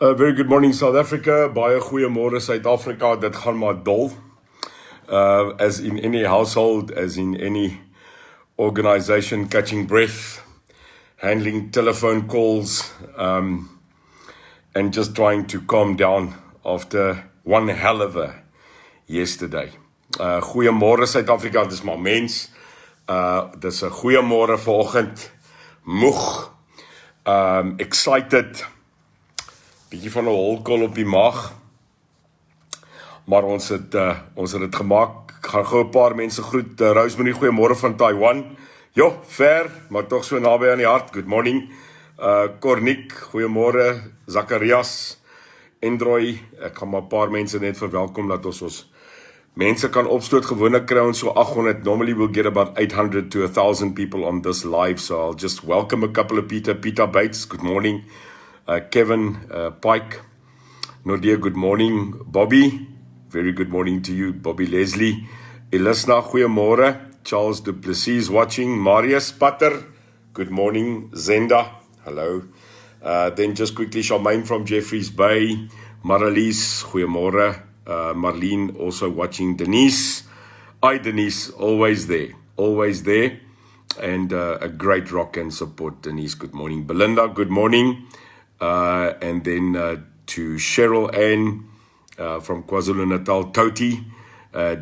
Very good morning South Africa, baie goeiemôre Suid-Afrika, dit gaan maar dol. As in any household, as in any organization, catching breath, handling telephone calls, and just trying to calm down after one hell of a yesterday. Goeiemôre Suid-Afrika, dis maar mens. Dis 'n goeiemôre vanoggend, moeg, excited, bietjie van 'n holkol op die maag, maar ons het dit gemaak. Ek gaan gou 'n paar mense groet. Rosemary, goeiemôre van Taiwan. Jo, ver, maar tog so naby aan die hart. Good morning. Kornik, goeiemôre. Zacharias, Androy, ek gaan maar 'n paar mense net verwelkom dat ons mense kan opstoot. Gewoonlik kry ons so 800. Normally we'll get about 800 to 1,000 people on this live, so I'll just welcome a couple of Peter Bates, good morning. Kevin Pike, Nodia, good morning. Bobby, very good morning to you. Bobby Leslie, Elisna, goeiemôre. Charles Du Plessis watching. Marius Patter, good morning. Zenda, hello. Then just quickly, Charmaine from Jeffreys Bay. Maralies, goeiemôre. Marlene also watching. Denise, Denise, always there. And a great rock and support, Denise, good morning. Belinda, good morning. And then to Cheryl Ann from KwaZulu-Natal, Toti,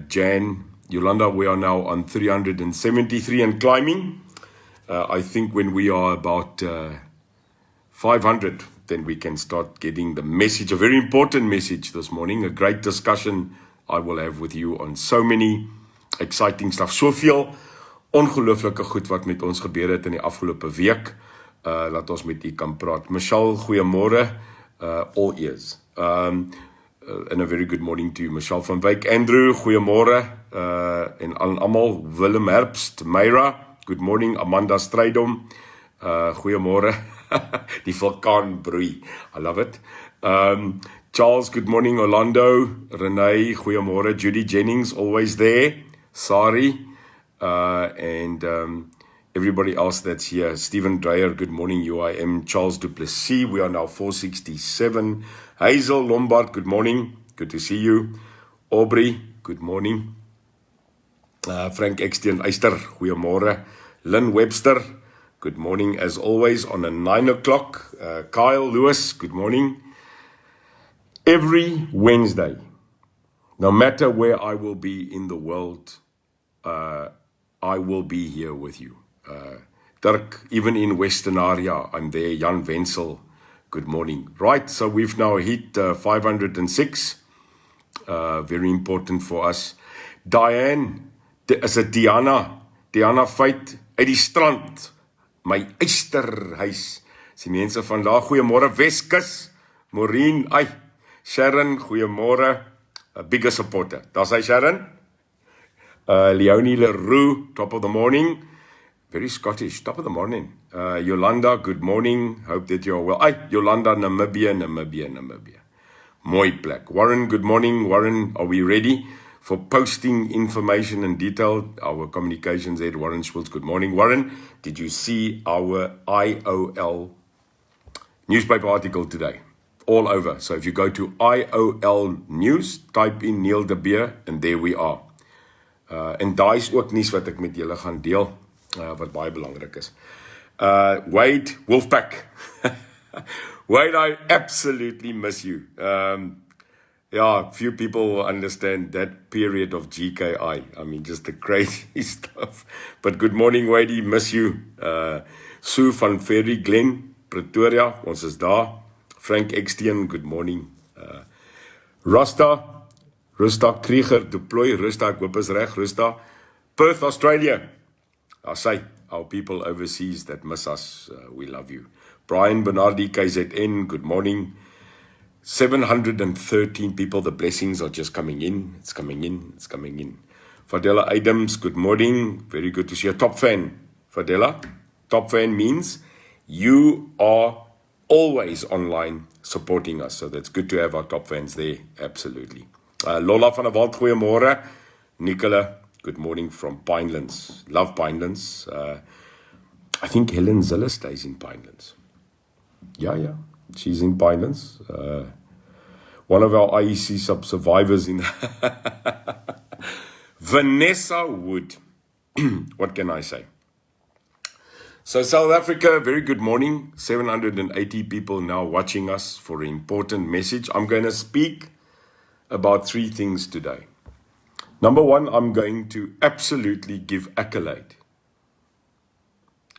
Jan, Yolanda, we are now on 373 and climbing. I think when we are about 500, then we can start getting the message, a very important message this morning, a great discussion I will have with you on so many exciting stuff. Soveel ongelooflike goed wat met ons gebeur het in die afgelope week. Laat ons met u kan praat. Michelle, goeiemôre. All ears. And a very good morning to you, Michelle van Wyk. Andrew, goeiemôre. En almal, Willem Herbst, Myra, good morning. Amanda Strydom, goeiemôre. Die vulkaan broei. I love it. Charles, good morning. Orlando, Renee, goeiemôre. Judy Jennings, always there. Sari, and everybody else that's here. Stephen Dreyer, good morning. UIM. Charles Du Plessis, we are now 467. Hazel Lombard, good morning. Good to see you. Aubrey, good morning. Frank Eksteen Eyster, goeiemôre. Lynn Webster, good morning as always on a 9 o'clock. Kyle Lewis, good morning. Every Wednesday, no matter where I will be in the world, I will be here with you. Dirk, even in Western area, I'm there. Jan Wenzel, good morning. Right, so we've now hit 506. Very important for us. Diane, is it Diana? Diana Feit, uit die strand. My eysterhuis. Die mense van daar, goeiemôre Weskus. Maureen, Sharon, goeiemôre. A bigger supporter. Daar's hy Sharon. Leonie Leroux, top of the morning. Very Scottish, top of the morning. Yolanda, good morning. Hope that you're well. Yolanda, Namibia. Mooi plek. Warren, good morning. Warren, are we ready for posting information and detail? Our communications head, Warren Schultz, good morning. Warren, did you see our IOL newspaper article today? All over. So if you go to IOL News, type in Neil de Beer, and there we are. En daai is ook nuus wat ek met julle gaan deel, wat baie belangrik is. Wade, Wolfpack. Wade, I absolutely miss you. Few people will understand that period of GKI. I mean, just the crazy stuff. But good morning, Wade, miss you. Sue van Ferry Glen, Pretoria, ons is daar. Frank Eksteen, good morning. Rusta Krieger, deploy, Rusta, ek hoop is reg, Rusta. Perth, Australia. I say, our people overseas that miss us, we love you. Brian Bernardi, KZN, good morning. 713 people, the blessings are just coming in. It's coming in. Fadela Adams, good morning. Very good to see you. Top fan, Fadela. Top fan means you are always online supporting us. So that's good to have our top fans there, absolutely. Lola van der Walt, goeiemôre. Nicola, good morning from Pinelands. Love Pinelands. I think Helen Zille stays in Pinelands. Yeah. She's in Pinehurst. One of our IEC survivors in Vanessa Wood. What can I say? So South Africa, very good morning. 780 people now watching us for an important message. I'm going to speak about 3 things today. Number 1, I'm going to absolutely give accolade,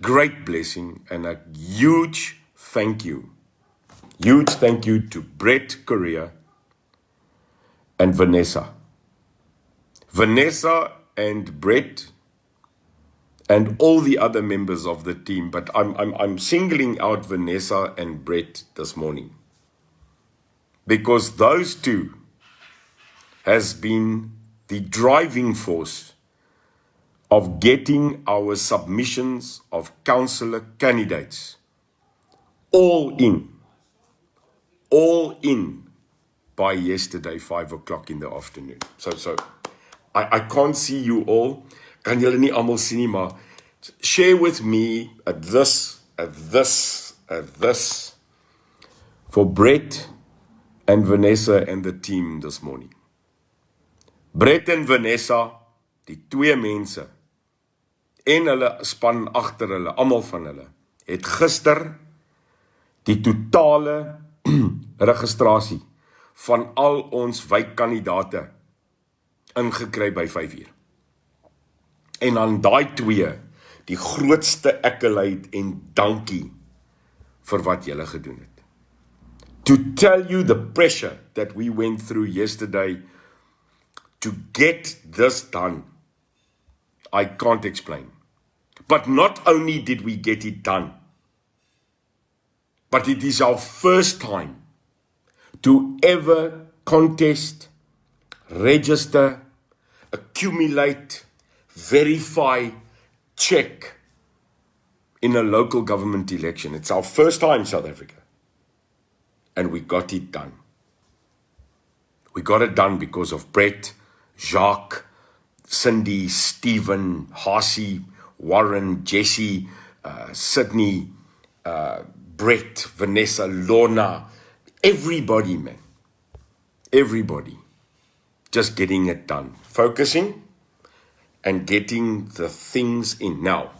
great blessing, and a huge thank you. Huge thank you to Brett Correa and Vanessa. Vanessa and Brett and all the other members of the team, but I'm singling out Vanessa and Brett this morning because those two has been the driving force of getting our submissions of councillor candidates all in by yesterday 5 o'clock in the afternoon. So I can't see you all. Kan julle nie almal sien nie, maar share with me at this for Brett and Vanessa and the team this morning. Brett en Vanessa, die 2 mense en hulle span agter hulle, almal van hulle, het gister die totale registrasie van al ons wijkkandidate ingekry by 5 uur. En aan daai 2, die grootste accolade en dankie vir wat julle gedoen het. To tell you the pressure that we went through yesterday to get this done, I can't explain. But not only did we get it done, but it is our first time to ever contest, register, accumulate, verify, check in a local government election. It's our first time in South Africa. And we got it done. We got it done because of Brett, Jacques, Cindy, Stephen, Hasi, Warren, Jesse, Sydney, Brett, Vanessa, Lorna, everybody, man. Everybody. Just getting it done. Focusing and getting the things in. Now,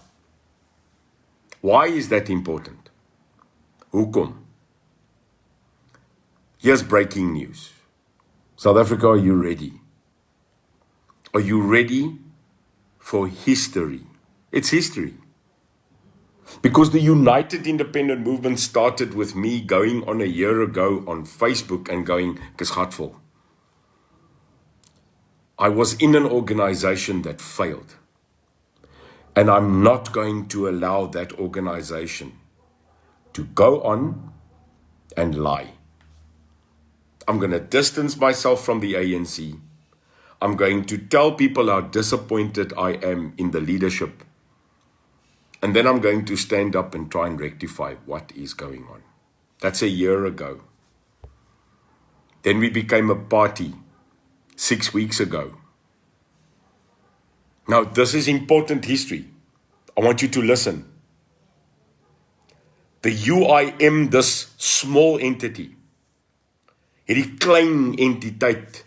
why is that important? Hoekom? Here's breaking news. South Africa, are you ready? Are you ready for history? It's history. Because the United Independent Movement started with me going on a year ago on Facebook and going, "Dis gatvol." I was in an organization that failed. And I'm not going to allow that organization to go on and lie. I'm going to distance myself from the ANC. I'm going to tell people how disappointed I am in the leadership. And then I'm going to stand up and try and rectify what is going on. That's a year ago. Then we became a party 6 weeks ago. Now, this is important history. I want you to listen. The UIM, this small entity, hierdie klein entiteit,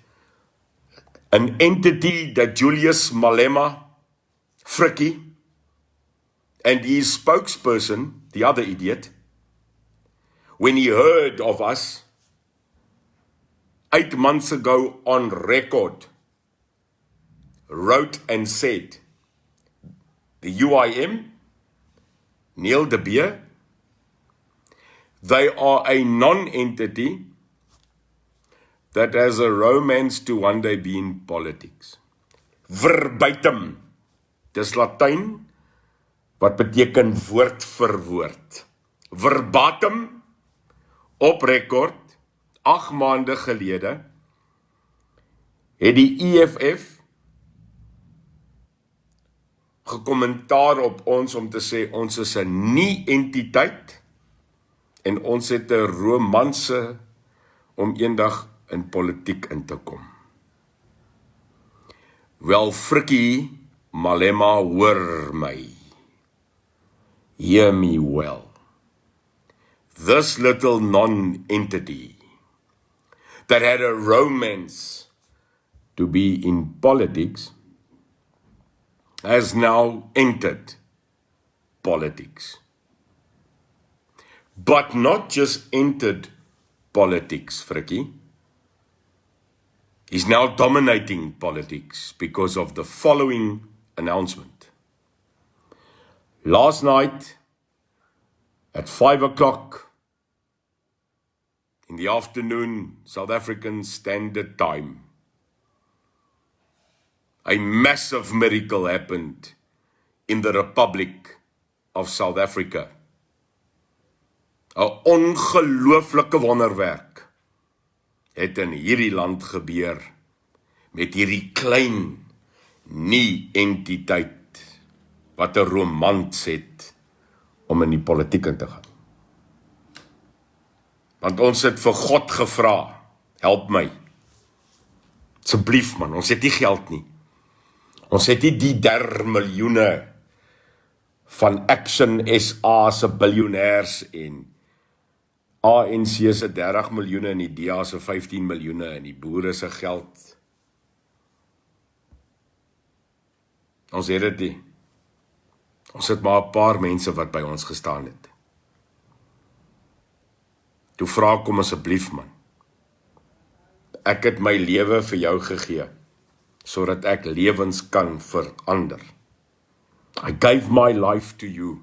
an entity that Julius Malema, Frikkie, and his spokesperson, the other idiot, when he heard of us 8 months ago on record, wrote and said, the UIM, Neil de Beer, they are a non-entity that has a romance to one day be in politics. Verbatim. Dis Latyn, wat beteken woord vir woord. Verbatim, op rekord, 8 maande gelede, het die EFF gekommentaar op ons om te sê, ons is 'n nie-entiteit, en ons het 'n romanse om eendag in politiek in te kom. Wel, Frikkie Malema, hoor my. Hear me well. this little non-entity that had a romance to be in politics has now entered politics. But not just entered politics, Frikkie. He's now dominating politics because of the following announcement. Last night, at 5 o'clock in the afternoon, South African Standard Time, a massive miracle happened in the Republic of South Africa. 'n ongelooflike wonderwerk het in hierdie land gebeur met hierdie klein nie-entiteit wat 'n romans het om in die politiek in te gaan. Want ons het vir God gevra, help my. Asseblief man, ons het nie geld nie. Ons het nie die 30 miljoene van Action SA se biljoenêrs en ANC se 30 miljoene en die DA se 15 miljoene en die boere se geld. Ons het dit nie. Ons het maar 'n paar mense wat by ons gestaan het. Toe vra ek hom asseblief man. Ek het my lewe vir jou gegee, sodat ek lewens kan verander. I gave my life to you,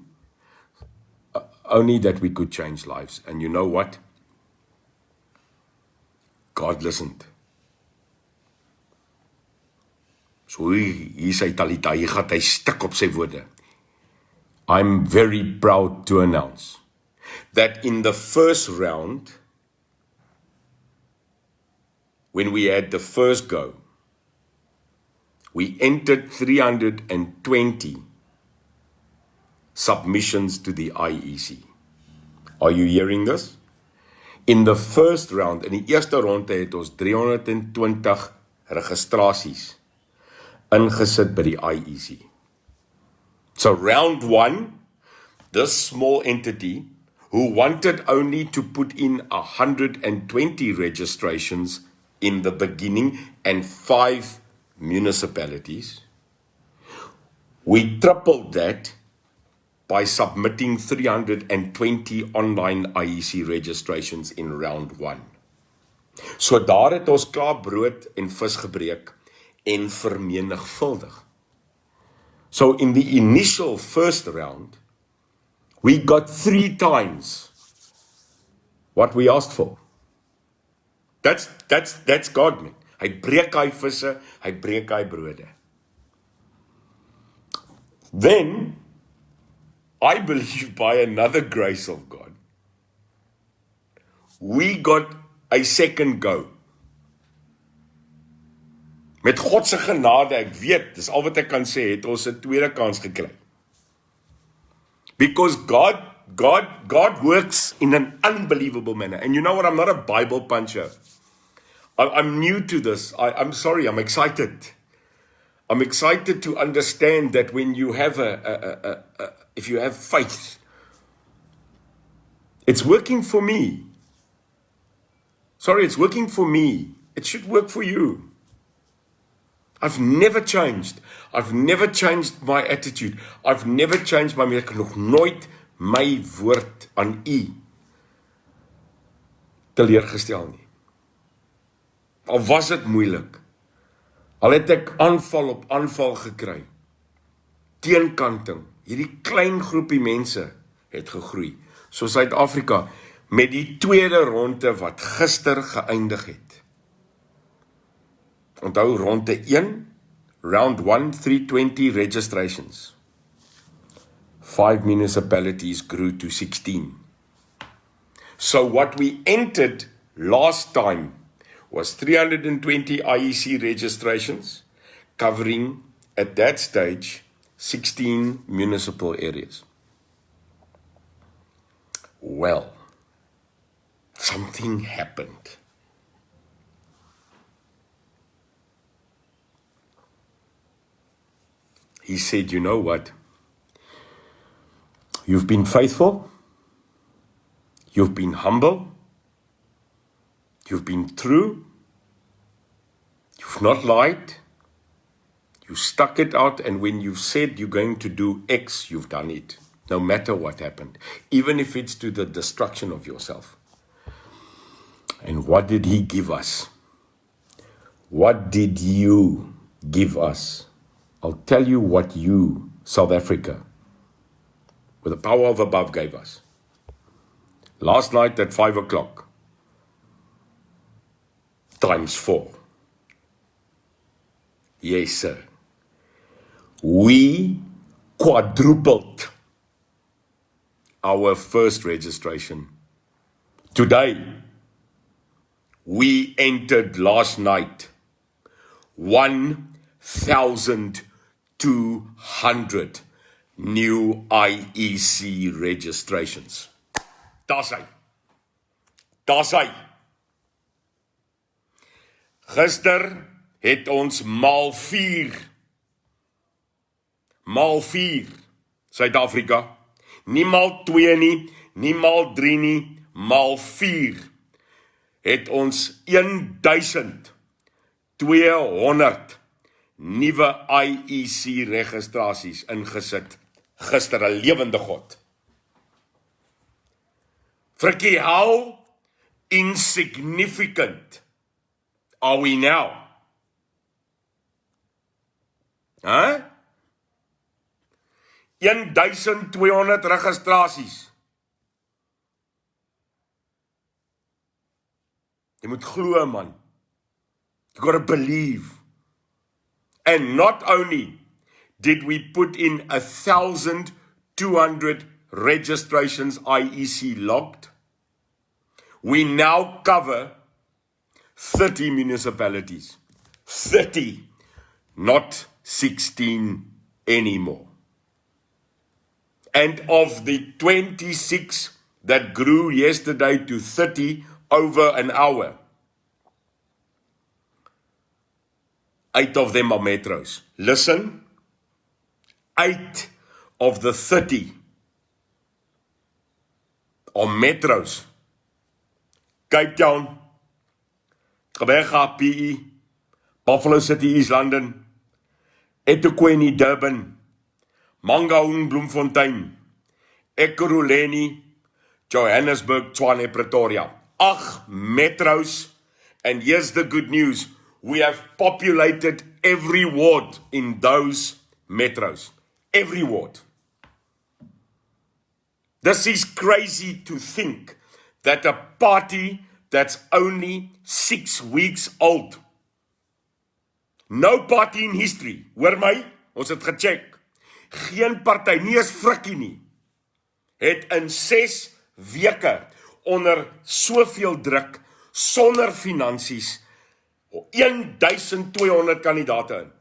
only that we could change lives. And you know what? God listened. So hier sy talita, hier gaat hy stik op sy woorde. I'm very proud to announce that in the first round, when we had the first go, we entered 320 submissions to the IEC. Are you hearing this? In the first round, in die eerste ronde het ons 320 registrasies ingesit by die IEC. So round one, this small entity who wanted only to put in 120 registrations in the beginning and 5 municipalities, we tripled that by submitting 320 online IEC registrations in round one. So daar het ons klaar brood en vis gebreek en vermenigvuldig. So in the initial first round, we got 3 times what we asked for. That's God, man. Hy breek hy visse, hy breek hy brode. Then, I believe by another grace of God, we got a second go. Met God se genade, ek weet, dis al wat ek kan sê, het ons 'n tweede kans gekry. Because God works in an unbelievable manner. And you know what, I'm not a Bible puncher. I'm new to this. I'm sorry, I'm excited. I'm excited to understand that when you have if you have faith, it's working for me. Sorry, it's working for me. It should work for you. I've never changed. I've never changed my attitude. I've never changed my manier. Ek nog nooit my woord aan u teleurgestel nie. Al was dit moeilik. Al het ek aanval op aanval gekry. Teenkanting. Hierdie klein groepie mense het gegroei. So Suid-Afrika met die tweede ronde wat gister geëindig het. Onthou ronde 1, round 1, 320 registrations. 5 municipalities grew to 16. So what we entered last time was 320 IEC registrations, covering, at that stage, 16 municipal areas. Well, something happened. He said, you know what? You've been faithful. You've been humble. You've been true. You've not lied. You stuck it out, and when you've said you're going to do X, you've done it. No matter what happened. Even if it's to the destruction of yourself. And what did he give us? What did you give us? I'll tell you what you, South Africa, with the power of above gave us. Last night at 5 o'clock, times 4. Yes, sir. We quadrupled our first registration. Today, we entered last night 1,200 new IEC registrations. Daar's hy. Daar's hy. Gister het ons maal 4 Suid-Afrika, nie maal 2 nie, nie maal 3 nie, maal 4, het ons 1,200 nuwe IEC registrasies ingesit, gister, 'n lewende God. Frikkie, how insignificant are we now? Huh? 1,200 registrasies. Jy moet glo, man. You gotta believe. And not only did we put in 1,200 registrations IEC logged, we now cover 30 municipalities. 30, not 16 anymore. And of the 26 that grew yesterday to 30 over an hour, 8 of them are metros. Listen, 8 of the 30 are metros. Cape Town, Gqeberha, PE, Buffalo City, East London, eThekwini, Durban, Mangaung, Bloemfontein, Ekurhuleni, Johannesburg, Tshwane, Pretoria. 8 metros, and here's the good news. We have populated every ward in those metros. Every ward. This is crazy to think that a party that's only 6 weeks old, no party in history, hoor my, ons het gecheck, geen party, nie eens frikkie nie, het in 6 weke onder soveel druk, sonder finansies, 1,200 kandidate in.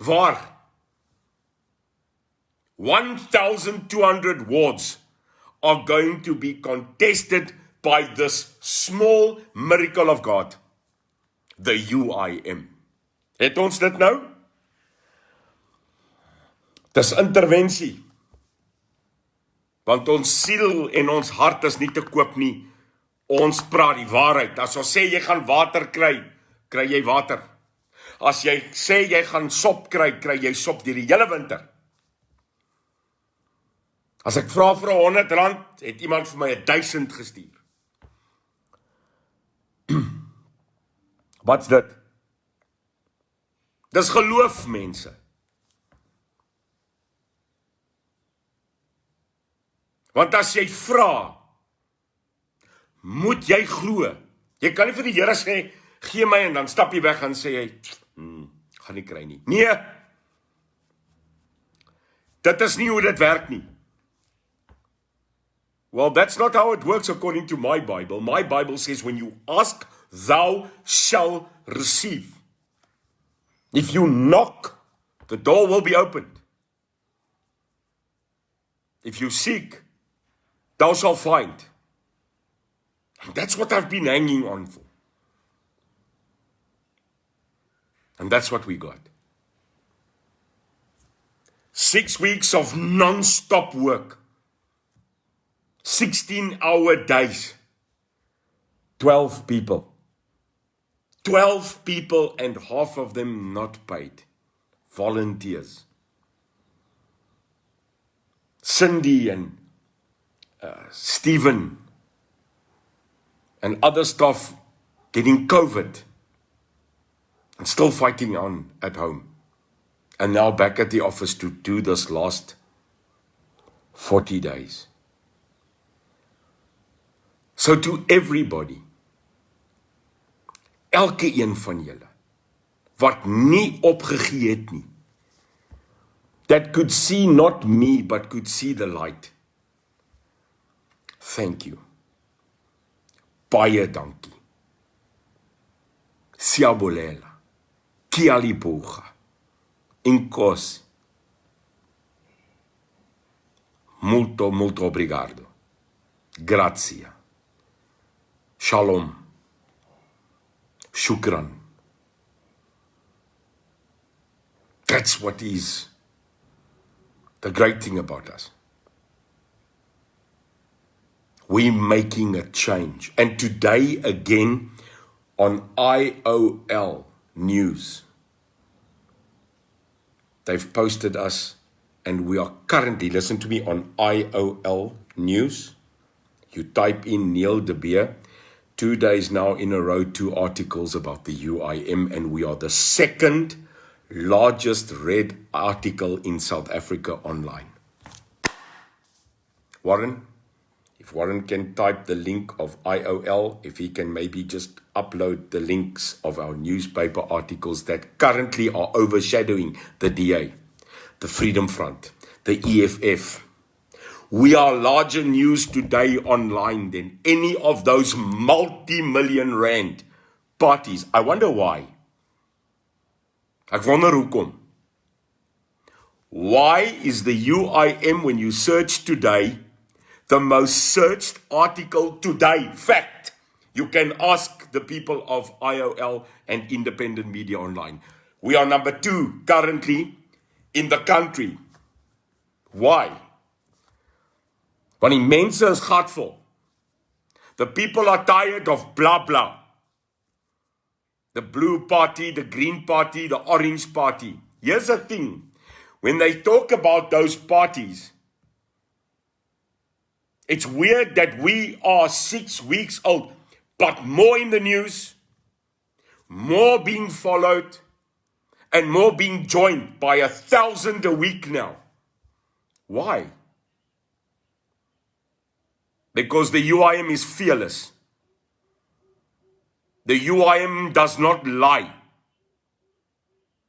Waar? 1,200 wards are going to be contested by this small miracle of God, the UIM. Het ons dit nou? Dis intervensie. Want ons siel en ons hart is nie te koop nie. Ons praat die waarheid. As ons sê jy gaan water kry, kry jy water. As jy sê jy gaan sop kry, kry jy sop deur die hele winter. As ek vra vir R100, het iemand vir my 1,000 gestuur. Wat's dit? Dis geloof, mense. Want as jy vra, moet jy glo. Jy kan nie vir die Here sê, gee my, en dan stap jy weg en sê jy, gaan nie kry nie. Nee, dit is nie hoe dit werk nie. Well, that's not how it works according to my Bible. My Bible says, when you ask, thou shall receive. If you knock, the door will be opened. If you seek, thou shalt find. And that's what I've been hanging on for. And that's what we got. 6 weeks of non-stop work. 16-hour days. 12 people. 12 people and half of them not paid. Volunteers. Cindy and Stephen and other staff getting COVID and still fighting on at home. And now back at the office to do this last 40 days. So to everybody, elke een van julle, wat nie opgegee het nie, that could see not me, but could see the light. Thank you. Baie dankie. Siyabulela. Kiyalibuga. Inkosi. Molto, molto obrigado. Grazie. Shalom. Shukran. That's what is the great thing about us. We're making a change. And today again on IOL News, they've posted us and we are currently, listen to me, on IOL News. You type in Neil de Beer, 2 days now in a row, 2 articles about the UIM, and we are the second largest read article in South Africa online. Warren, if Warren can type the link of IOL, if he can maybe just upload the links of our newspaper articles that currently are overshadowing the DA, the Freedom Front, the EFF. We are larger news today online than any of those multi-million rand parties. I wonder why. Ek wonder hoekom. Why is the UIM, when you search today, the most searched article today? Fact. You can ask the people of IOL and independent media online. We are number 2 currently in the country. Why? Want die mense is gatvol. The people are tired of blah blah. The blue party, the green party, the orange party. Here's the thing. When they talk about those parties, it's weird that we are 6 weeks old, but more in the news, more being followed, and more being joined by 1,000 a week now. Why? Because the UIM is fearless. The UIM does not lie.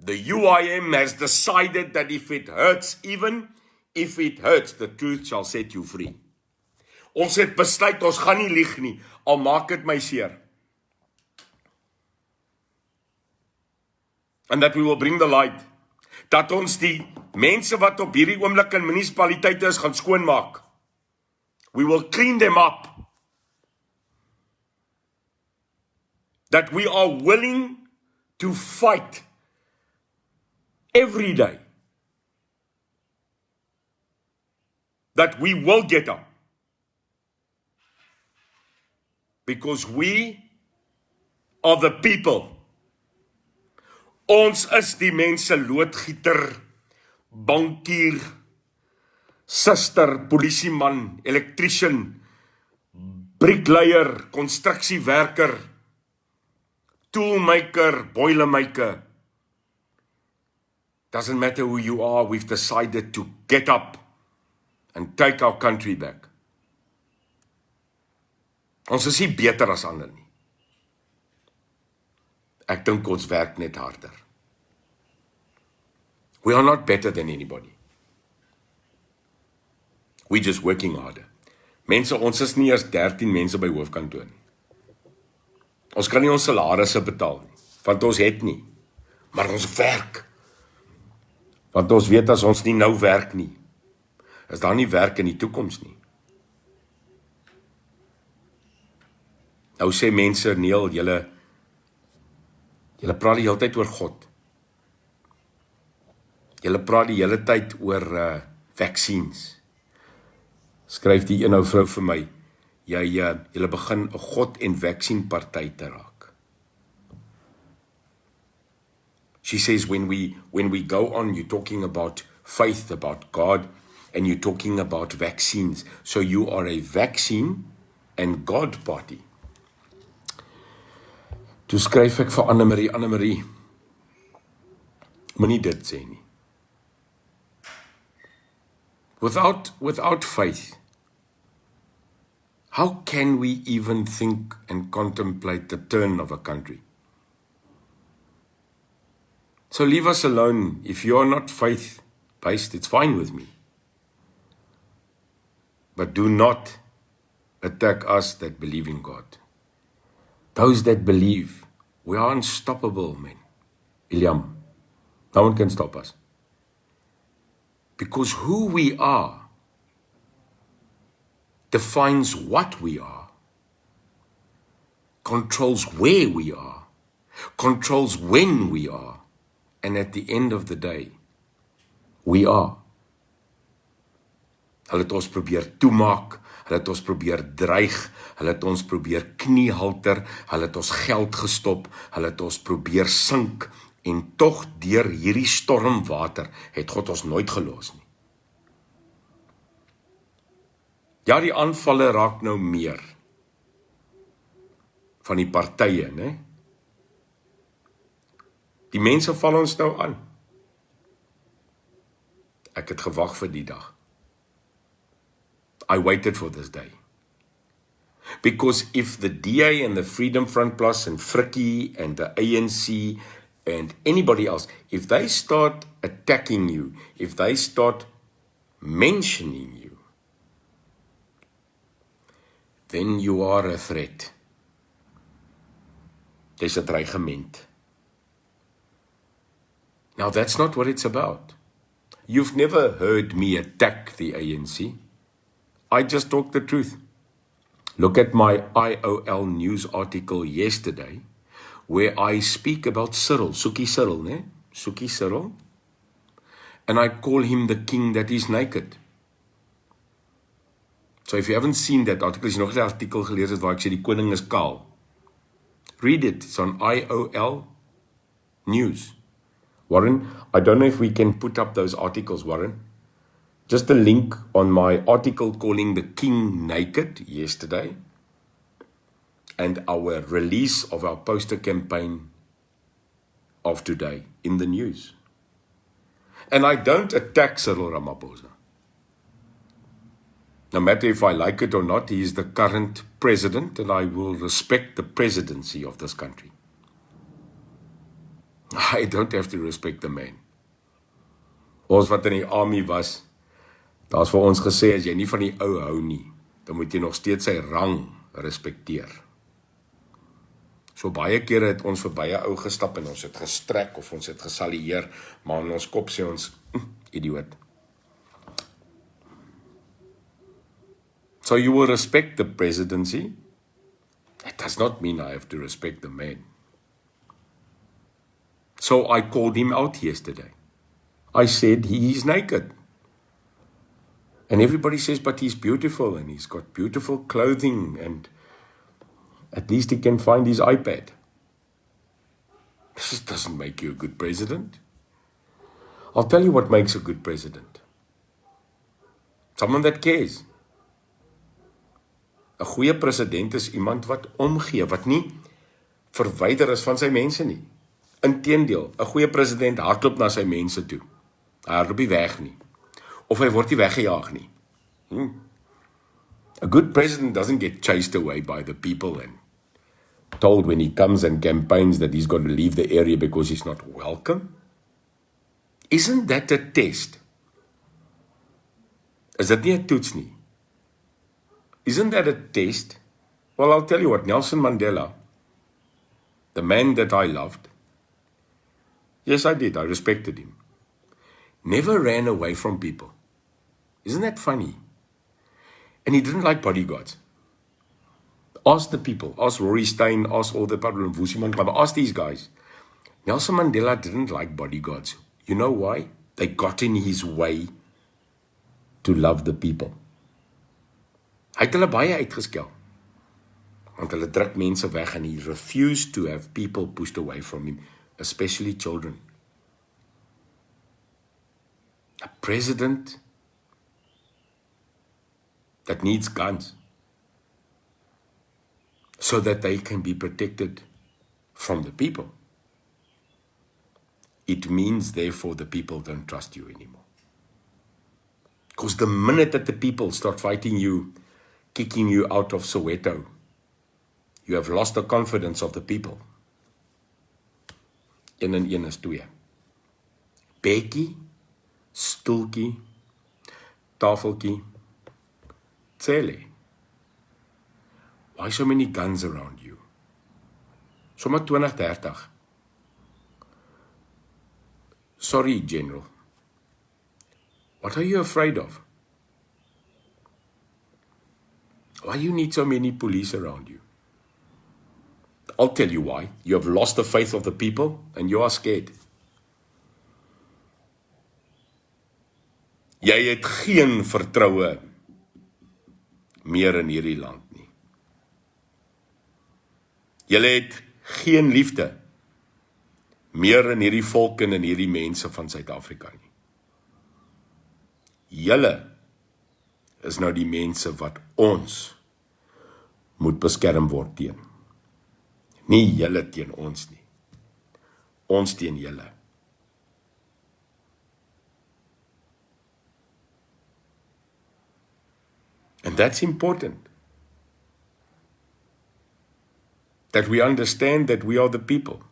The UIM has decided that if it hurts, even if it hurts, the truth shall set you free. Ons het besluit, ons gaan nie lieg nie, al maak het my seer. And that we will bring the light. Dat ons die mense wat op hierdie oomblik in munisipaliteite is, gaan skoonmaak. We will clean them up. That we are willing to fight every day. That we will get up. Because we are the people. Ons is die mense, loodgieter, bankier, suster, polisieman, elektrician, bricklayer, konstruksiewerker, toolmaker, boilermaker. Doesn't matter who you are, we've decided to get up and take our country back. Ons is nie beter as ander nie. Ek dink ons werk net harder. We are not better than anybody. We're just working harder. Mense, ons is nie eers 13 mense by hoofkantoor nie. Ons kan nie ons salarisse betaal nie, want ons het nie. Maar ons werk. Want ons weet as ons nie nou werk nie, is daar nie werk in die toekoms nie. Nou sê mense, Neil, julle praat die hele tyd oor God. Julle praat die hele tyd oor vaccines. Skryf die een ou vrou vir my, julle begin 'n God en vaccine party te raak. She says, when we go on, you're talking about faith, about God, and you're talking about vaccines. So you are a vaccine and God party. Toe skryf ek vir Annemarie, moenie dit sê nie. Without faith, how can we even think and contemplate the turn of a country? So leave us alone. If you're not faith-based, it's fine with me. But do not attack us that believe in God. Those that believe, we are unstoppable, men. William, no one can stop us. Because who we are defines what we are, controls where we are, controls when we are, and at the end of the day, we are. Hulle het ons probeer toemaak, hulle het ons probeer dreig, hulle het ons probeer kniehalter, hulle het ons geld gestop, hulle het ons probeer sink, en tog deur hierdie stormwater het God ons nooit gelos nie. Ja, die aanvalle raak nou meer van die partye, né? Die mense val ons nou aan. Ek het gewag vir die dag. I waited for this day. Because if the DA and the Freedom Front Plus and Frikkie and the ANC and anybody else, if they start attacking you, if they start mentioning you, then you are a threat. Dis 'n dreigement. Now that's not what it's about. You've never heard me attack the ANC. I just talk the truth. Look at my IOL news article yesterday, where I speak about Cyril, Suki Cyril, né? Suki Cyril. And I call him the king that is naked. So if you haven't seen that article, as jy nog die artikel gelees het waar ek sê die koning is kaal, read it, it's on IOL news. Warren, I don't know if we can put up those articles, Warren. Just a link on my article calling the king naked yesterday, and our release of our poster campaign of today in the news. And I don't attack Cyril Ramaphosa. No matter if I like it or not, he is the current president, and I will respect the presidency of this country. I don't have to respect the man. Ons wat in die army was, daar's vir ons gesê, as jy nie van die ou hou nie, dan moet jy nog steeds sy rang respekteer. So baie kere het ons verby 'n ou gestap en ons het gestrek of ons het gesalieer, maar in ons kop sê ons, idioot. So you will respect the presidency. That does not mean I have to respect the man. So I called him out yesterday. I said he is naked. And everybody says, but he's beautiful and he's got beautiful clothing and at least he can find his iPad. This doesn't make you a good president. I'll tell you what makes a good president. Someone that cares. 'n Goeie president is iemand wat omgee, wat nie verwyder is van sy mense nie. Inteendeel, 'n goeie president hardloop na sy mense toe. Hy hardloop nie weg nie. Of hy word nie weggejaag nie. A good president doesn't get chased away by the people and told when he comes and campaigns that he's got to leave the area because he's not welcome. Isn't that a test? Is dit nie 'n toets nie? Isn't that a test? Well, I'll tell you what, Nelson Mandela, the man that I loved, yes, I did, I respected him, never ran away from people. Isn't that funny? And he didn't like bodyguards. Ask the people, ask Rory Stein, ask all the people, ask these guys. Nelson Mandela didn't like bodyguards. You know why? They got in his way to love the people. Hy het hulle baie uitgeskel, want hulle druk mense weg en he refused to have people pushed away from him, especially children. A president that needs guns so that they can be protected from the people. It means, therefore, the people don't trust you anymore. Because the minute that the people start fighting you, kicking you out of Soweto, you have lost the confidence of the people. 1 en 1 is 2. Bekkie, stoeltjie, tafeltjie, tsele. Why so many guns around you? Sommer 20, 30. Sorry, General. What are you afraid of? Why you need so many police around you? I'll tell you why. You have lost the faith of the people and you are scared. Jy het geen vertroue meer in hierdie land nie. Julle het geen liefde meer in hierdie volk en in hierdie mense van Suid-Afrika nie. Julle is nou die mense wat ons moet beskerm word teen. Nie julle teen ons nie. Ons teen julle. And that's important. That we understand that we are the people.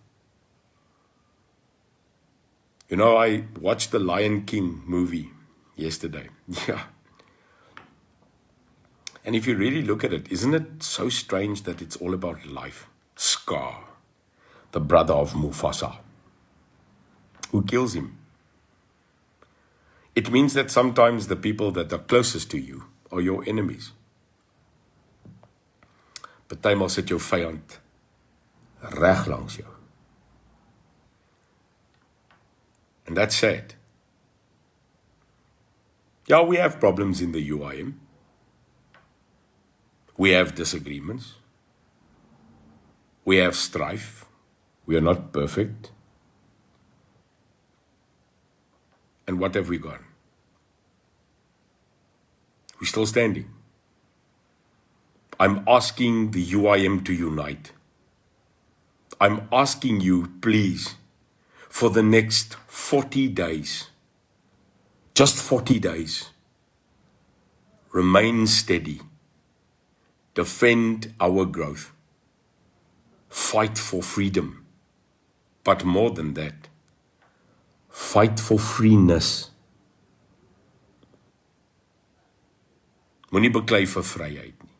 You know, I watched the Lion King movie yesterday. Yeah. And if you really look at it, isn't it so strange that it's all about life? Scar, the brother of Mufasa, who kills him. It means that sometimes the people that are closest to you are your enemies. Partymal sit jou vyand reg langs jou. And that's sad. Yeah, we have problems in the UIM. We have disagreements. We have strife. We are not perfect. And what have we got? We're still standing. I'm asking the UIM to unite. I'm asking you, please, for the next 40 days, just 40 days, remain steady. Defend our growth. Fight for freedom. But more than that, fight for freeness. Moenie beklei vir vryheid nie.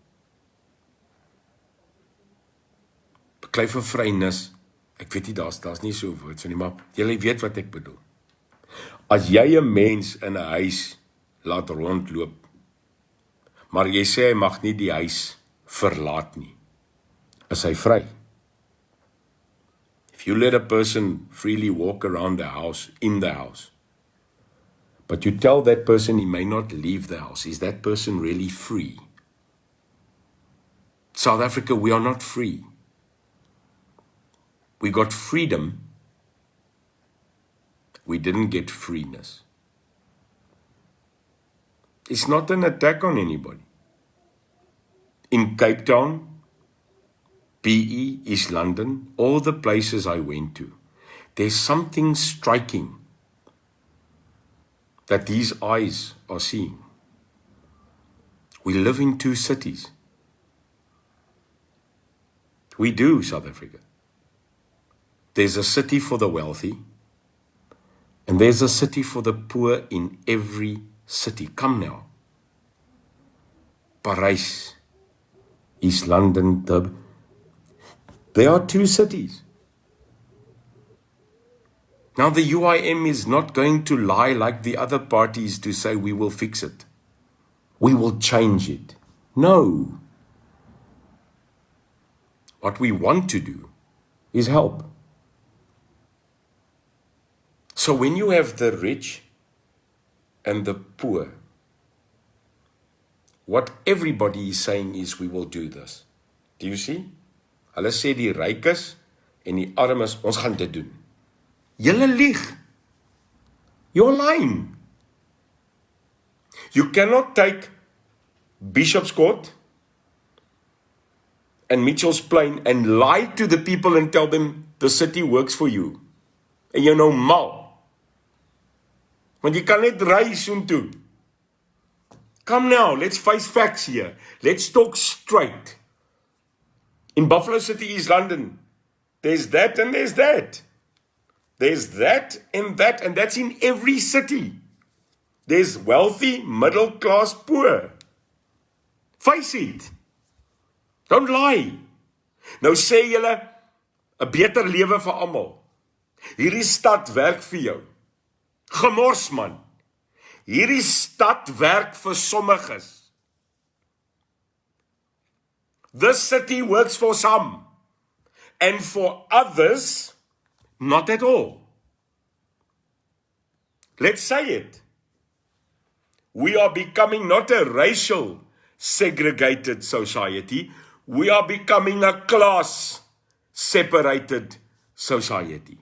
Beklei vir vrynis. Ek weet nie, daar's nie so woord so nie, maar julle weet wat ek bedoel. As jy 'n mens in 'n huis laat rondloop, maar jy sê hy mag nie die huis verlaat nie, is hy vry. If you let a person freely walk around the house, in the house, but you tell that person he may not leave the house, is that person really free? South Africa, we are not free. We got freedom. We didn't get freeness. It's not an attack on anybody. In Cape Town, PE, East London, all the places I went to, there's something striking that these eyes are seeing. We live in two cities. We do, South Africa. There's a city for the wealthy, and there's a city for the poor in every city. Come now. Paris, East London, Durban. There are two cities. Now the UIM is not going to lie like the other parties to say we will fix it. We will change it. No. What we want to do is help. So when you have the rich and the poor What everybody is saying is, we will do this. Do you see? Hulle sê die rykes en die armes, ons gaan dit doen. Julle lieg. You're lying. You cannot take Bishop's Court and Mitchell's Plain and lie to the people and tell them the city works for you. En jy nou mal. Want jy kan net ry soontoe. Come now, let's face facts here. Let's talk straight. In Buffalo City, East London, there's that and there's that. There's that, and that's in every city. There's wealthy, middle class, poor. Face it. Don't lie. Nou sê julle, 'n beter lewe vir almal. Hierdie stad werk vir jou. Gemors man. Hierdie stad werk vir sommiges. This city works for some. And for others, not at all. Let's say it. We are becoming not a racial segregated society. We are becoming a class separated society.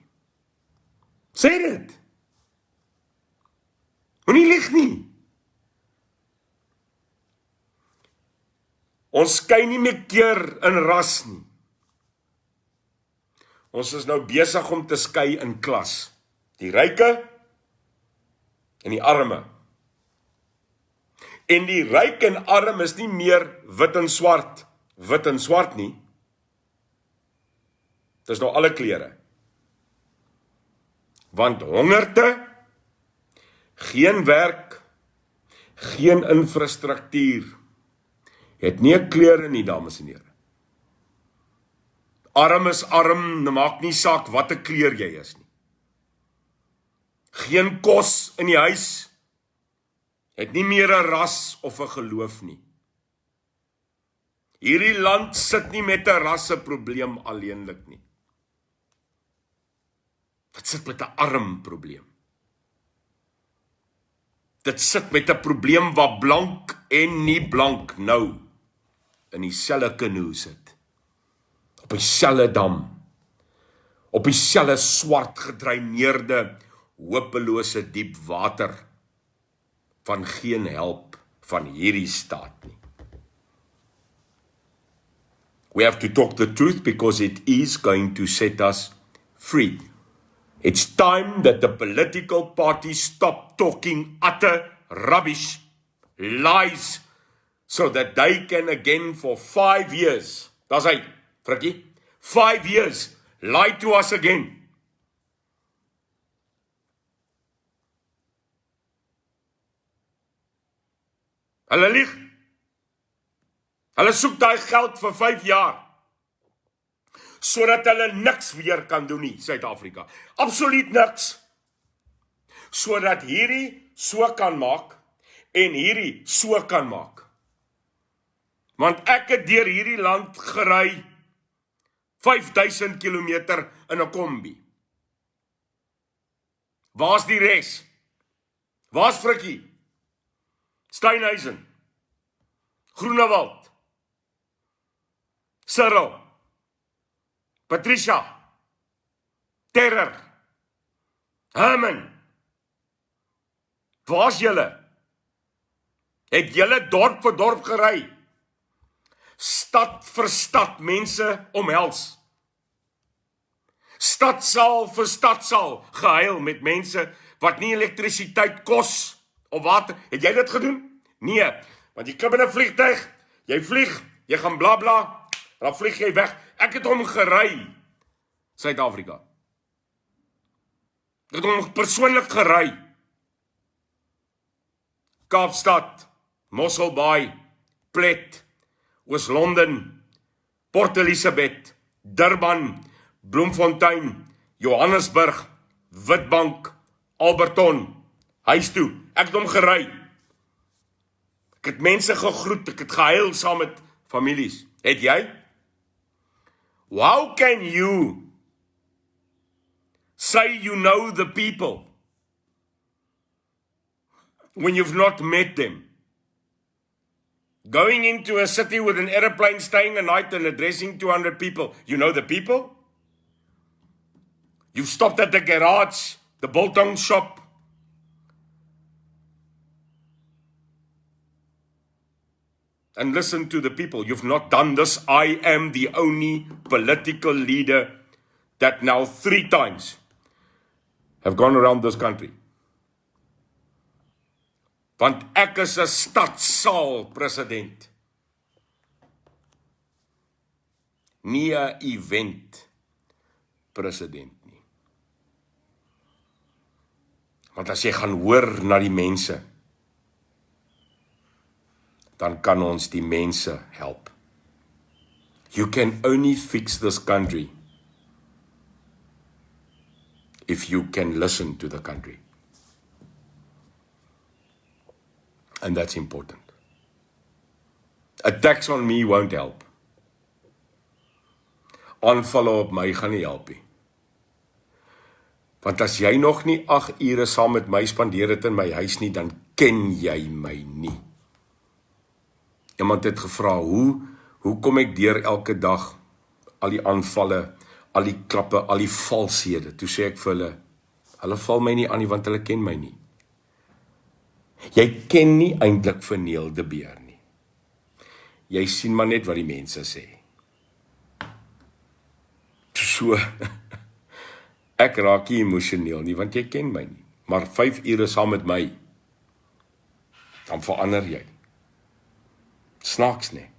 Say it. Moenie lieg nie. Ons skei nie meer keer in ras nie. Ons is nou besig om te skei in klas. Die ryke en die arme. En die ryk en arm is nie meer wit en swart nie. Dis nou alle kleure. Want hongerte, geen werk, geen infrastruktuur, het nie 'n kleure nie, dames en here. Arm is arm, maak nie saak wat 'n kleur jy is nie. Geen kos in die huis, het nie meer 'n ras of 'n geloof nie. Hierdie land sit nie met 'n rasseprobleem alleenlik nie. Dit sit met 'n arm probleem. Dit sit met 'n probleem waar blank en nie blank nou in dieselfde kanoe sit. Op dieselfde dam. Op dieselfde swart gedreineerde, hopelose diep water van geen help van hierdie staat nie. We have to talk the truth because it is going to set us free. It's time that the political parties stop talking utter rubbish, lies, so that they can again for 5 years, that's hy, Frikkie, 5 years, lie to us again. Hulle lieg. Hulle soek daai geld vir 5 jaar. Sodat hulle niks weer kan doen nie, Suid-Afrika. Absoluut niks. Sodat hierdie so kan maak en hierdie so kan maak. Want ek het deur hierdie land gery 5000 kilometer in 'n kombi. Waar's die res? Waar's Frikkie? Steinhuisen, Groenewald, Cyril, Patricia, Terror, Herman. Waar's julle? Het julle dorp vir dorp gery? Stad vir stad mense omhels. Stadsaal vir stadsaal gehuil met mense wat nie elektrisiteit kos of water. Het jy dit gedoen? Nee, want jy klim in 'n vliegtuig, jy vlieg, jy gaan bla bla, dan vlieg jy weg. Ek het hom gery, Suid-Afrika. Ek het hom persoonlik gery. Kaapstad, Mosselbaai, Plet, Oos-London, Port Elizabeth, Durban, Bloemfontein, Johannesburg, Witbank, Alberton, huis toe. Ek het hom gery. Ek het mense gegroet, ek het gehuil saam met families. Het jy? How can you say you know the people when you've not met them? Going into a city with an aeroplane, staying a night and addressing 200 people. You know the people? You've stopped at the garage, the biltong shop. And listen to the people. You've not done this. I am the only political leader that now 3 times have gone around this country. Want ek is 'n stadsaal president. Nie 'n event president nie. Want as jy gaan hoor na die mense, dan kan ons die mense help. You can only fix this country if you can listen to the country. And that's important. Attacks on me won't help. Aanvalle op my gaan nie help nie. Want as jy nog nie 8 ure saam met my spandeer het in my huis nie, dan ken jy my nie. Iemand het gevra, hoe kom ek deur elke dag, al die aanvalle, al die klappe, al die valshede? Toe sê ek vir hulle val my nie aan nie, want hulle ken my nie. Jy ken nie eintlik vir Neil de Beer nie. Jy sien maar net wat die mense sê. So, ek raak nie emosioneel nie, want jy ken my nie. Maar 5 ure saam met my, dan verander jy. Snaaks nie.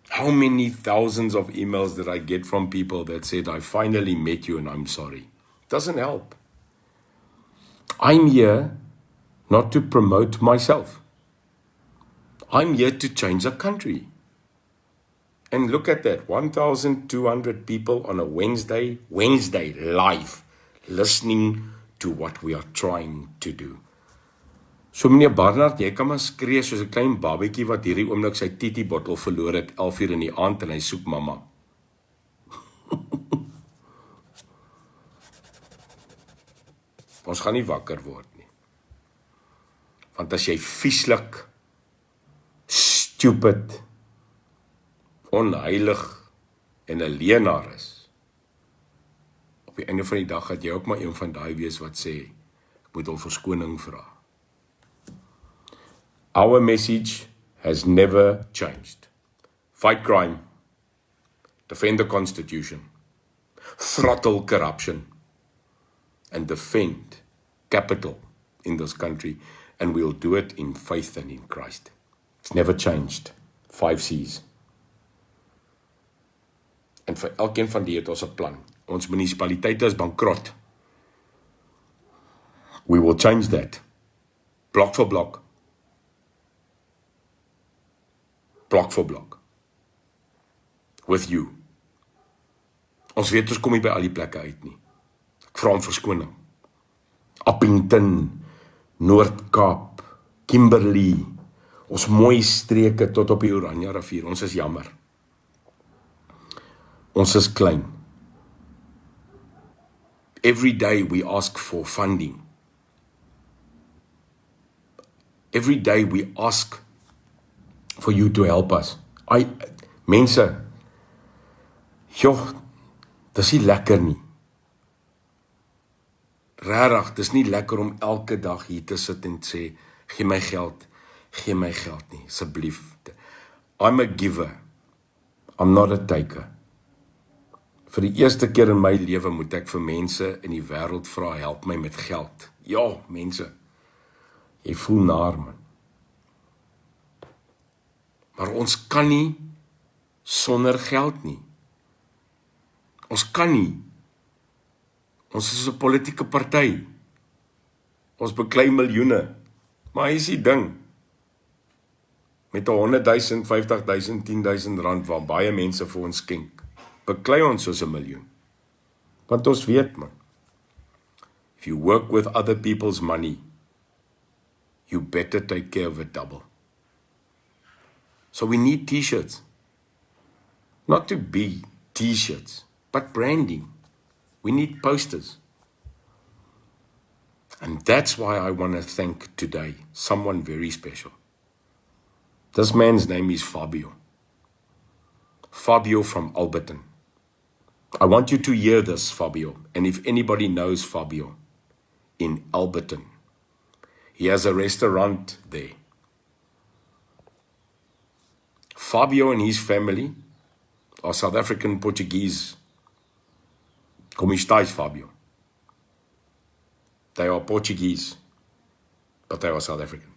How many thousands of emails did I get from people that said, I finally met you and I'm sorry? Doesn't help. I'm here not to promote myself. I'm here to change the country. And look at that, 1,200 people on a Wednesday live, listening to what we are trying to do. So meneer Barnard, jy kan maar skree soos 'n klein babetjie wat hierdie oomblik sy titi bottel verloor het 11 uur in die aand en hy soek mamma. Ons gaan nie wakker word nie. Want as jy vieslik, stupid, onheilig en 'n leienaar is, op die einde van die dag gaan jy ook maar een van daai wees wat sê, ek moet hom verskoning vra. Our message has never changed. Fight crime, defend the Constitution, throttle corruption, and defend capital in this country, and we'll do it in faith and in Christ. It's never changed. 5 C's. En vir elkeen van die het ons 'n plan. Ons munisipaliteite is bankrot. We will change that. Block for block. Block for block. With you. Ons weet ons kom nie by al die plekke uit nie. Ek vra om verskoning. Appington, Noord-Kaap, Kimberley, ons mooi streke tot op die Oranje rivier, ons is jammer. Ons is klein. Every day we ask for funding. Every day we ask for you to help us. Mense, joh, dis nie lekker nie. Rarig, dis nie lekker om elke dag hier te sit en sê, gee my geld nie, asseblief. I'm a giver, I'm not a taker. Vir die eerste keer in my lewe moet ek vir mense in die wêreld vra, help my met geld. Ja, mense, jy voel naar, man. Maar ons kan nie sonder geld nie. Ons kan nie. Ons is 'n politieke party. Ons beklei miljoene. Maar hy is die ding. Met 100,000, 50,000, 10,000 rand waar baie mense vir ons skenk, beklei ons soos 1 miljoen. Want ons weet, man, if you work with other people's money, you better take care of it double. So we need t-shirts. Not to be t-shirts, but branding. We need posters. And that's why I want to thank today someone very special. This man's name is Fabio. Fabio from Alberton. I want you to hear this, Fabio. And if anybody knows Fabio in Alberton, he has a restaurant there. Fabio and his family are South African Portuguese. Como estás, Fabio? They are Portuguese, but they are South African.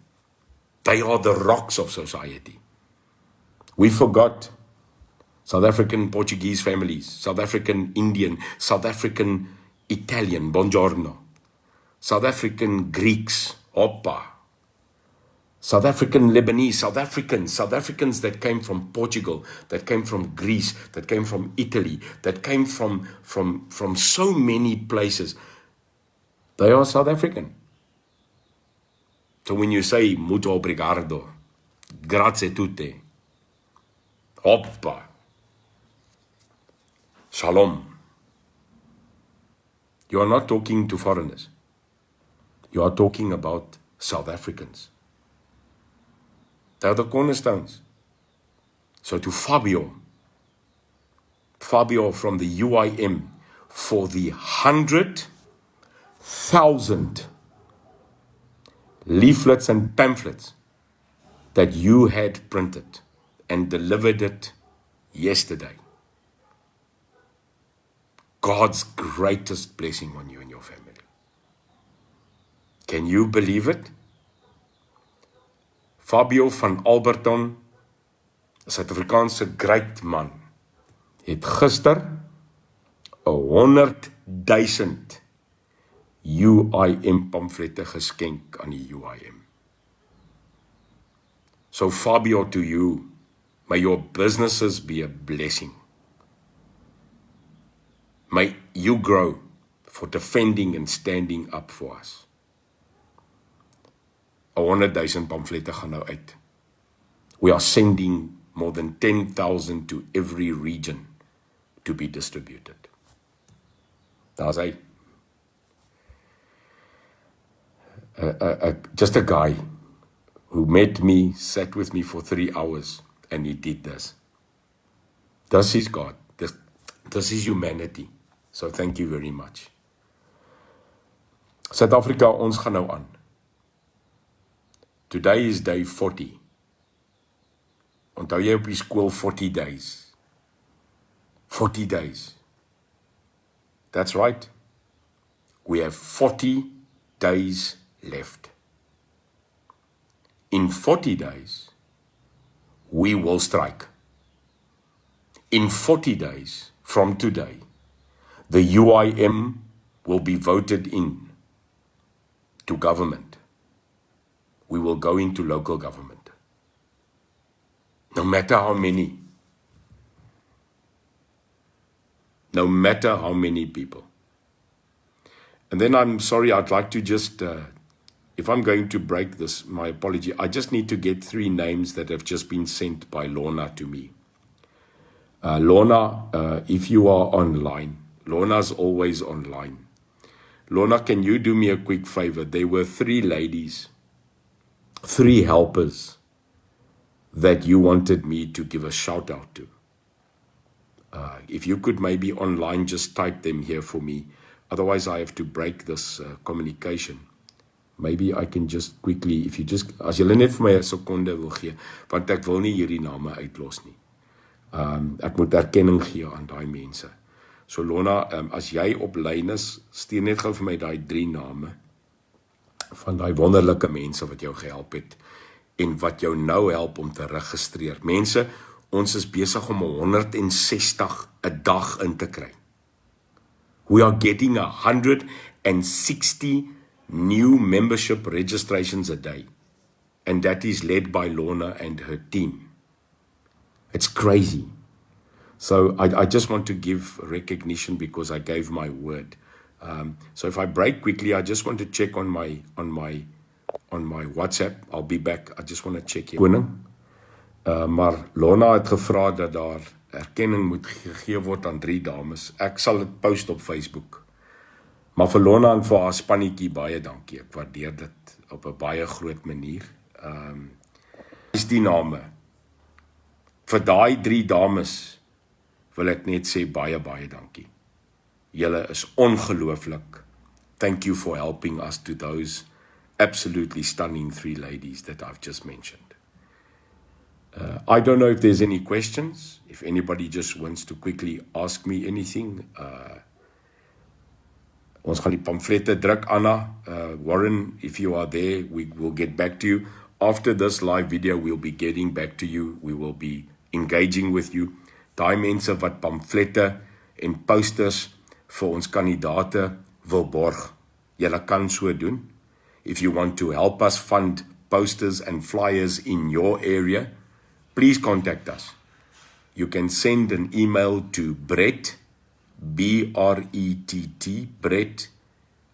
They are the rocks of society. We forgot South African Portuguese families, South African Indian, South African Italian, buongiorno, South African Greeks, oppa, South African Lebanese, South Africans that came from Portugal, that came from Greece, that came from Italy, that came from so many places. They are South African. So when you say muito obrigado, grazie tutte, oppa, shalom, you are not talking to foreigners. You are talking about South Africans. They are the cornerstones. So to Fabio from the UIM, for the 100,000 leaflets and pamphlets that you had printed and delivered it yesterday. God's greatest blessing on you and your family. Can you believe it? Fabio van Alberton, Suid-Afrikaanse great man, het gister 100,000 UIM pamflette geskenk aan die UIM. So Fabio, to you, may your businesses be a blessing. May you grow for defending and standing up for us. 100,000 pamflette gaan nou uit. We are sending more than 10,000 to every region to be distributed. Daar's hy. Just a guy who met me, sat with me for 3 hours, and he did this. This is God. This is humanity. So thank you very much. South Africa, ons gaan nou aan. Today is day 40. Onthou jy op die skool 40 days. 40 days. That's right. We have 40 days left. In 40 days, we will strike. In 40 days from today, the UIM will be voted in to government. We will go into local government. No matter how many. No matter how many people. And then I'm sorry, I'd like to just, if I'm going to break this, my apology, I just need to get 3 names that have just been sent by Lorna to me. Lorna, if you are online, Lorna's always online. Lorna, can you do me a quick favor? There were 3 ladies, 3 helpers that you wanted me to give a shout out to. If you could maybe online just type them here for me. Otherwise I have to break this communication. Maybe I can just quickly, if you just, as julle net vir my 'n sekonde wil gee, want ek wil nie hierdie name uitlos nie. Ek moet erkenning gee aan daai mense. So Lorna, as jy op lyn is, stuur net gou vir my daai 3 name van daai wonderlike mense wat jou gehelp het en wat jou nou help om te registreer. Mense, ons is besig om 160 'n dag in te kry. We are getting 160 new membership registrations a day. And that is led by Lorna and her team. It's crazy. So I just want to give recognition because I gave my word. So if I break quickly, I just want to check on my WhatsApp. I'll be back. I just want to check here. Koning. Maar Lorna het gevra dat daar erkenning moet gegee word aan 3 dames. Ek sal dit post op Facebook. Maar vir Lorna en vir haar spannetjie baie dankie. Ek waardeer dit op 'n baie groot manier. die name. Vir daai 3 dames wil ek net sê baie dankie. Julle is ongelooflik. Thank you for helping us to those absolutely stunning 3 ladies that I've just mentioned. I don't know if there's any questions. If anybody just wants to quickly ask me anything. Ons gaan die pamflette druk, Anna. Warren, if you are there, we will get back to you. After this live video, we'll be getting back to you. We will be engaging with you. Daai mense wat pamflette en posters vir ons kandidate wil borg, julle kan so doen. If you want to help us fund posters and flyers in your area, please contact us. You can send an email to Brett, B-R-E-T-T, Brett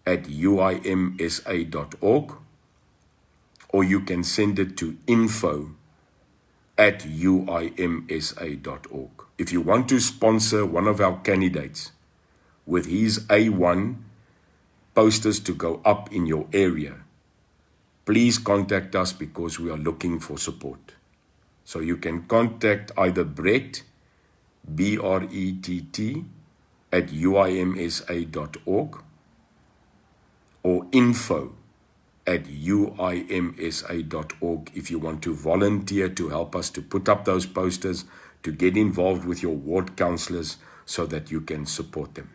at uimsa.org, or you can send it to info at uimsa.org. If you want to sponsor one of our candidates with his A1 posters to go up in your area, please contact us because we are looking for support. So you can contact either Brett, B-R-E-T-T, at uimsa.org, or info at uimsa.org if you want to volunteer to help us to put up those posters, to get involved with your ward councillors so that you can support them.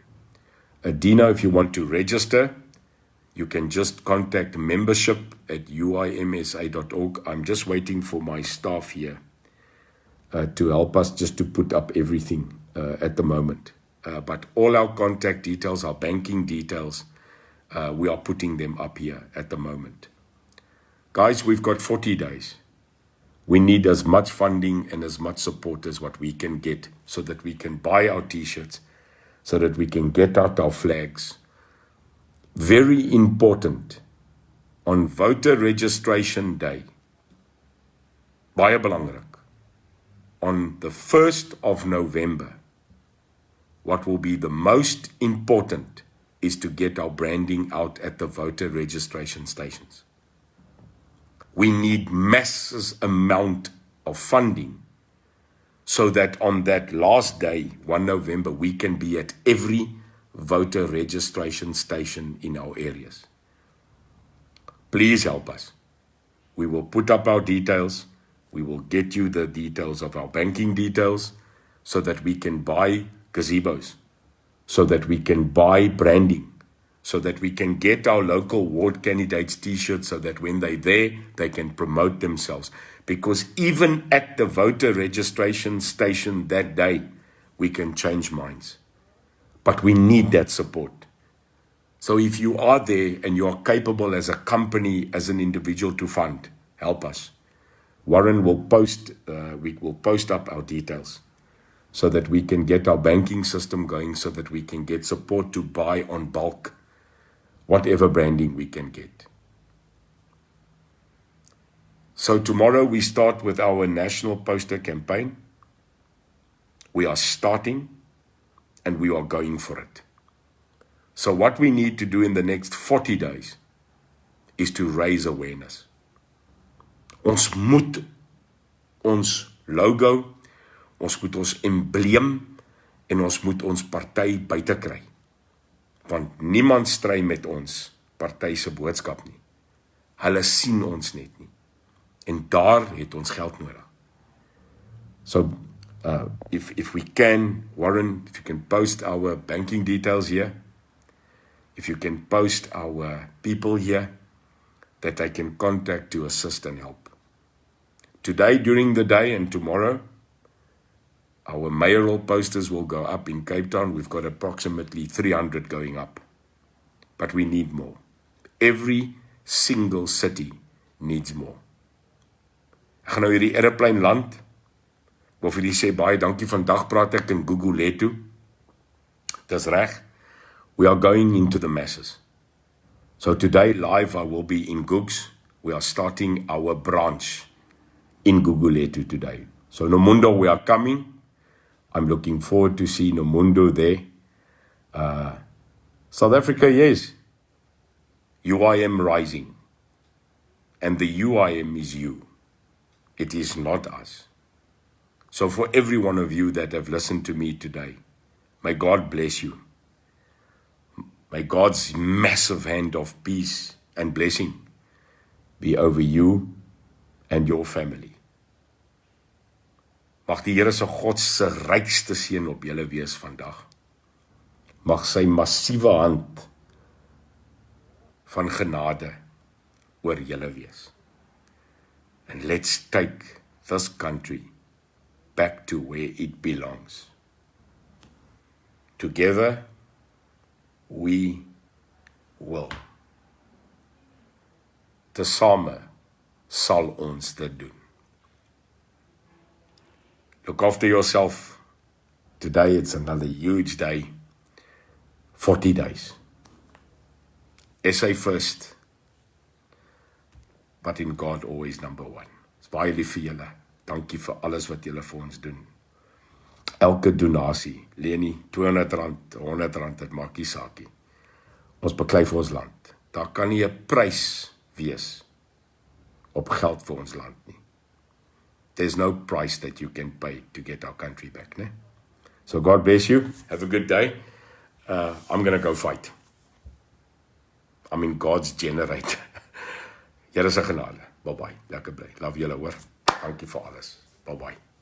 Dina, if you want to register, you can just contact membership at uimsa.org. I'm just waiting for my staff here to help us just to put up everything at the moment. But all our contact details, our banking details, we are putting them up here at the moment. Guys, we've got 40 days. We need as much funding and as much support as what we can get so that we can buy our t-shirts, so that we can get out our flags. Very important, on voter registration day, baie belangrik, on the 1st of November, what will be the most important is to get our branding out at the voter registration stations. We need massive amount of funding so that on that last day, 1 November, we can be at every voter registration station in our areas. Please help us. We will put up our details. We will get you the details of our banking details so that we can buy gazebos, so that we can buy branding, so that we can get our local ward candidates t-shirts so that when they're there, they can promote themselves. Because even at the voter registration station that day, we can change minds. But we need that support. So if you are there and you are capable as a company, as an individual to fund, help us. Warren will we will post up our details so that we can get our banking system going, so that we can get support to buy on bulk whatever branding we can get. So tomorrow we start with our national poster campaign. We are starting and we are going for it. So what we need to do in the next 40 days is to raise awareness. Ons moet ons logo, ons moet ons embleem en ons moet ons party buite kry. Want niemand stry met ons party se boodskap nie. Hulle sien ons net nie. En daar het ons geld nodig. So, if we can, Warren, if you can post our banking details here, if you can post our people here that I can contact to assist and help. Today, during the day and tomorrow, our mayoral posters will go up in Cape Town. We've got approximately 300 going up. But we need more. Every single city needs more. Ek gaan nou hierdie airplane land. Wil vir julle sê baie dankie. Vandag praat ek in Gugulethu. Dis reg. We are going into the masses. So today live I will be in Gugs. We are starting our branch in Gugulethu today. So Nomundo, we are coming. I'm looking forward to see Nomundo there. South Africa, yes. UIM rising. And the UIM is you. It is not us. So for every one of you that have listened to me today, may God bless you. May God's massive hand of peace and blessing be over you and your family. Mag die Here se God se rykste seën op julle wees vandag. Mag sy massiewe hand van genade oor julle wees. And let's take this country back to where it belongs. Together, we will. Tesame sal ons dit doen. Look after yourself. Today it's another huge day. 40 days. SA first, but in God always number one. Dis baie lief vir julle. Dankie vir alles wat julle vir ons doen. Elke donasie, Leni, R200, R100, dit maak nie saakie. Ons beklei vir ons land. Daar kan nie 'n prys wees op geld vir ons land nie. There's no price that you can pay to get our country back, né? So God bless you. Have a good day. I'm going to go fight. I'm in God's generator. Here is 'n genade. Bye-bye. Lekker bly. Love julle, hoor. Dankie vir alles. Bye-bye.